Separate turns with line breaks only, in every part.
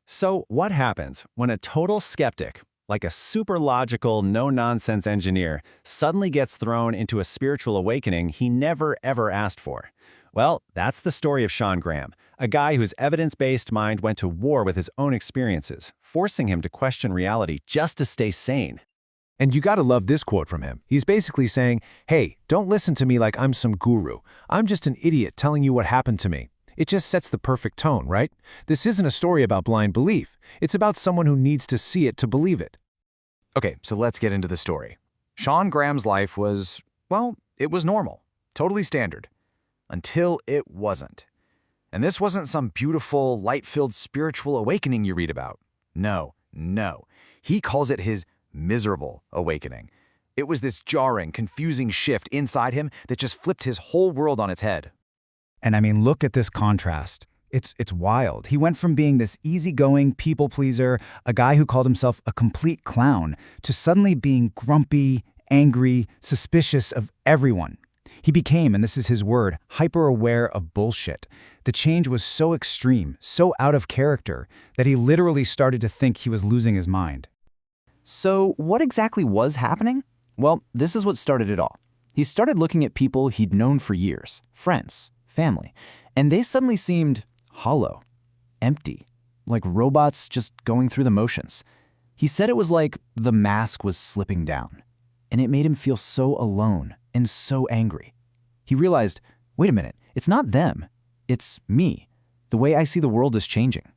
So what happens when a total skeptic, like a super logical, no-nonsense engineer, suddenly gets thrown into a spiritual awakening he never ever asked for? Well, that's the story of Sean Graham, a guy whose evidence-based mind went to war with his own experiences, forcing him to question reality just to stay sane.
And you gotta love this quote from him. He's basically saying, hey, don't listen to me like I'm some guru. I'm just an idiot telling you what happened to me. It just sets the perfect tone, right? This isn't a story about blind belief. It's about someone who needs to see it to believe it.
Okay, so let's get into the story. Sean Graham's life was, well, it was normal, totally standard, until it wasn't. And this wasn't some beautiful, light-filled spiritual awakening you read about. No. He calls it his miserable awakening. It was this jarring, confusing shift inside him that just flipped his whole world on its head.
And I mean, look at this contrast. It's wild. He went from being this easygoing people pleaser, a guy who called himself a complete clown, to suddenly being grumpy, angry, suspicious of everyone. He became, and this is his word, hyper-aware of bullshit. The change was so extreme, so out of character, that he literally started to think he was losing his mind.
So what exactly was happening? Well, this is what started it all. He started looking at people he'd known for years, friends, family, and they suddenly seemed hollow, empty, like robots just going through the motions. He said it was like the mask was slipping down, and it made him feel so alone and so angry. He realized, wait a minute, it's not them, it's me. The way I see the world is changing.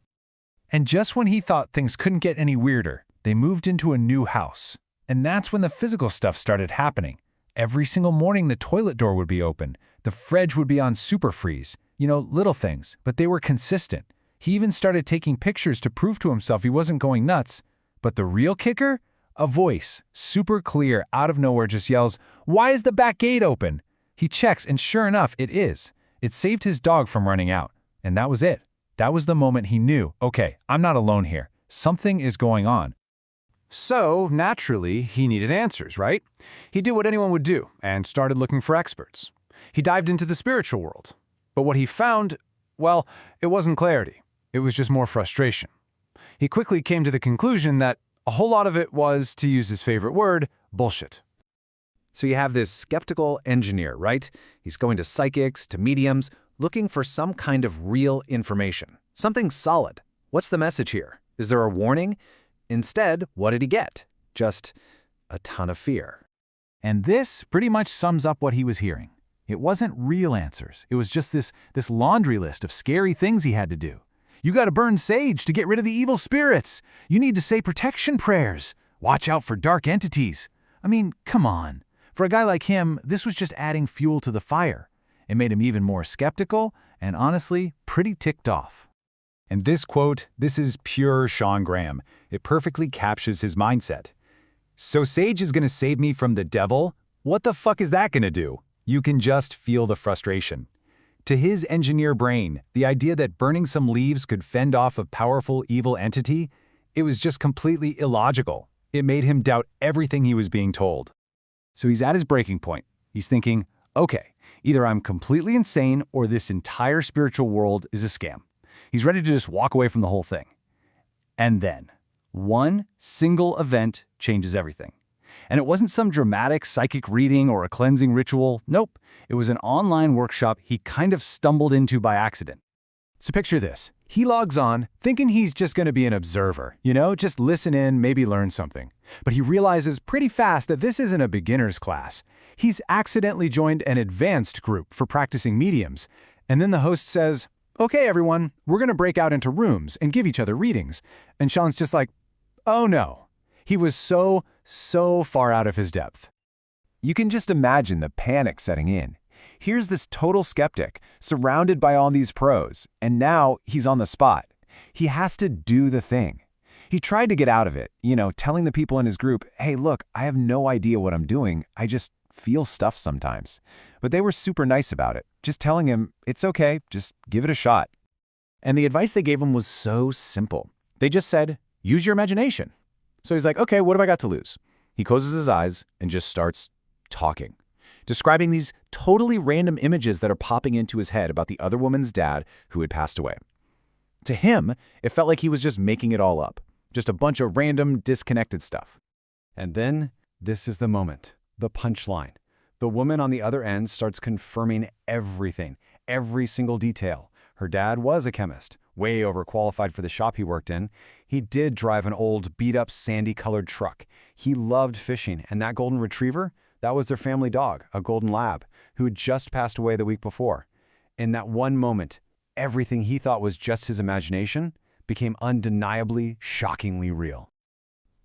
And just when he thought things couldn't get any weirder, they moved into a new house. And that's when the physical stuff started happening. Every single morning, the toilet door would be open. The fridge would be on super freeze. Little things, but they were consistent. He even started taking pictures to prove to himself he wasn't going nuts. But the real kicker? A voice, super clear, out of nowhere, just yells, "Why is the back gate open?" He checks, and sure enough, it is. It saved his dog from running out. And that was it. That was the moment he knew, okay, I'm not alone here. Something is going on.
So, naturally, he needed answers, right? He did what anyone would do and started looking for experts. He dived into the spiritual world. But what he found, well, it wasn't clarity. It was just more frustration. He quickly came to the conclusion that a whole lot of it was, to use his favorite word, bullshit. So you have this skeptical engineer, right? He's going to psychics, to mediums, looking for some kind of real information. Something solid. What's the message here? Is there a warning? Instead, what did he get? Just a ton of fear.
And this pretty much sums up what he was hearing. It wasn't real answers. It was just this laundry list of scary things he had to do. You gotta burn sage to get rid of the evil spirits. You need to say protection prayers. Watch out for dark entities. I mean, come on. For a guy like him, this was just adding fuel to the fire. It made him even more skeptical and honestly, pretty ticked off.
And this quote, this is pure Sean Graham. It perfectly captures his mindset. So sage is gonna save me from the devil? What the fuck is that gonna do? You can just feel the frustration. To his engineer brain, the idea that burning some leaves could fend off a powerful evil entity, it was just completely illogical. It made him doubt everything he was being told. So he's at his breaking point. He's thinking, okay, either I'm completely insane or this entire spiritual world is a scam. He's ready to just walk away from the whole thing. And then, one single event changes everything. And it wasn't some dramatic psychic reading or a cleansing ritual. Nope, it was an online workshop he kind of stumbled into by accident. So picture this. He logs on, thinking he's just going to be an observer, just listen in, maybe learn something. But he realizes pretty fast that this isn't a beginner's class. He's accidentally joined an advanced group for practicing mediums. And then the host says, okay, everyone, we're going to break out into rooms and give each other readings. And Sean's just like, oh no. He was so far out of his depth. You can just imagine the panic setting in. Here's this total skeptic, surrounded by all these pros, and now he's on the spot. He has to do the thing. He tried to get out of it, telling the people in his group, hey, look, I have no idea what I'm doing. I just feel stuff sometimes. But they were super nice about it, just telling him, it's okay, just give it a shot. And the advice they gave him was so simple. They just said, use your imagination. So he's like, okay, what have I got to lose? He closes his eyes and just starts talking, describing these totally random images that are popping into his head about the other woman's dad who had passed away. To him, it felt like he was just making it all up. Just a bunch of random, disconnected stuff.
And then, this is the moment, the punchline. The woman on the other end starts confirming everything, every single detail. Her dad was a chemist, way overqualified for the shop he worked in. He did drive an old, beat-up, sandy-colored truck. He loved fishing, and that golden retriever, that was their family dog, a golden lab, who had just passed away the week before. In that one moment, everything he thought was just his imagination became undeniably, shockingly real.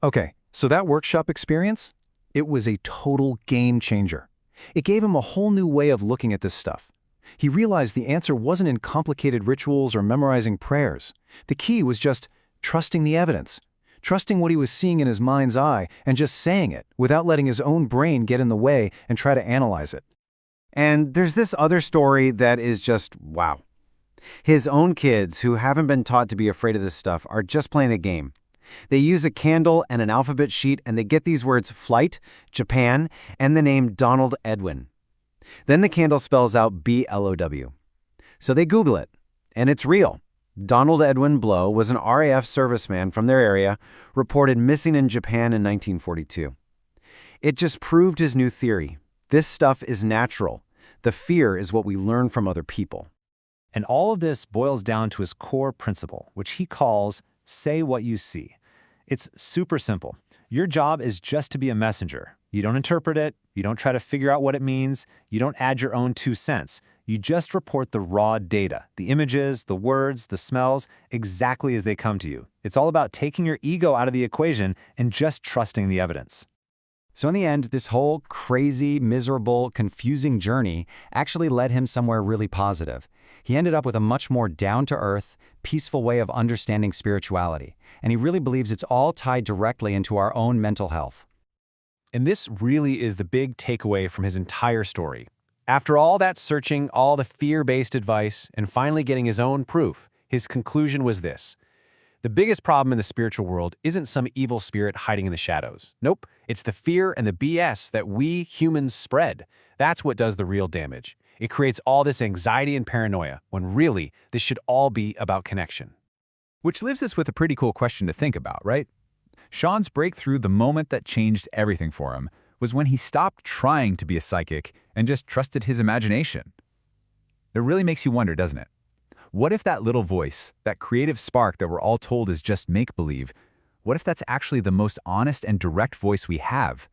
Okay, so that workshop experience, it was a total game changer. It gave him a whole new way of looking at this stuff. He realized the answer wasn't in complicated rituals or memorizing prayers. The key was just trusting the evidence, trusting what he was seeing in his mind's eye and just saying it without letting his own brain get in the way and try to analyze it.
And there's this other story that is just wow. His own kids, who haven't been taught to be afraid of this stuff, are just playing a game. They use a candle and an alphabet sheet, and they get these words flight, Japan, and the name Donald Edwin. Then the candle spells out BLOW. So they Google it, and it's real. Donald Edwin Blow was an RAF serviceman from their area, reported missing in Japan in 1942. It just proved his new theory. This stuff is natural. The fear is what we learn from other people.
And all of this boils down to his core principle, which he calls say what you see. It's super simple. Your job is just to be a messenger. You don't interpret it. You don't try to figure out what it means. You don't add your own 2 cents. You just report the raw data, the images, the words, the smells, exactly as they come to you. It's all about taking your ego out of the equation and just trusting the evidence.
So in the end, this whole crazy, miserable, confusing journey actually led him somewhere really positive. He ended up with a much more down-to-earth, peaceful way of understanding spirituality, and he really believes it's all tied directly into our own mental health.
And this really is the big takeaway from his entire story. After all that searching, all the fear-based advice, and finally getting his own proof, his conclusion was this. The biggest problem in the spiritual world isn't some evil spirit hiding in the shadows. Nope, it's the fear and the BS that we humans spread. That's what does the real damage. It creates all this anxiety and paranoia, when really, this should all be about connection.
Which leaves us with a pretty cool question to think about, right? Sean's breakthrough, the moment that changed everything for him, was when he stopped trying to be a psychic and just trusted his imagination. It really makes you wonder, doesn't it? What if that little voice, that creative spark that we're all told is just make-believe, what if that's actually the most honest and direct voice we have?